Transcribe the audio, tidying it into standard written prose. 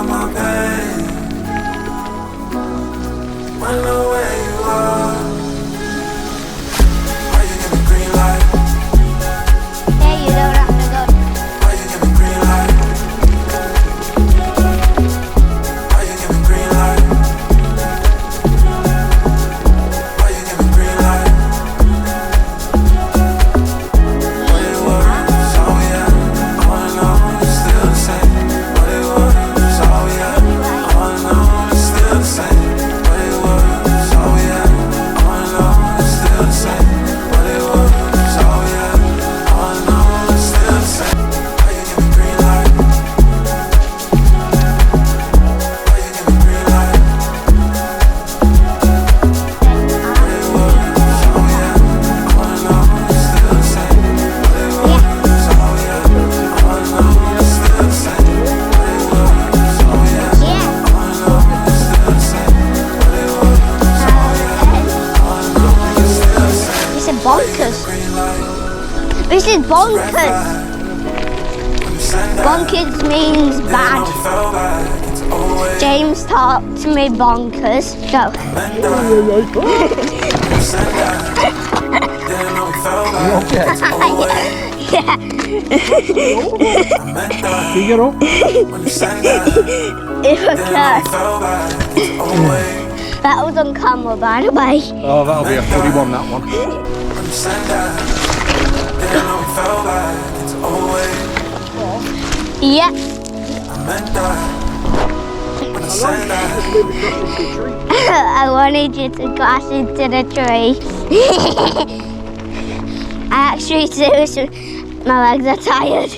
all my pain. I know where you are. Why you give me green light? Hey, you don't have to go. Why you give me green light? Why you give me green light? Why you give me green light? What it was, all we had. I wanna know it's still the same. What it was, all we had. I wanna know it's still the same. What it was, all we had. I wanna know it's still the same. What it was, all we had. I wanna know it's still the same. Why you give me green light? Why you give me green light? What it was, all we had. I wanna know it's still the same. What it was, all we had. I wanna know it's still the same. What it was, all we had. Yeah. I wanna know it's still the same. What it was, all we had. I wanna know it's still the same. This is bonkers. Green light, This is bonkers. when you send that, Bonkers means then bad. I fell back. It's always James taught to me bonkers. Go. meant that. When you send that, then I fell back. Okay. It's always Yeah. meant that. Figure out. When you send that, If I then I could. fell back. It's always That was on camera, by the way. Oh, that'll be a funny one, that one. when you send that, then I fell back. It's always Yeah. meant that. When you send that. I wanted you to crash into the tree. I actually seriously, my legs are tired.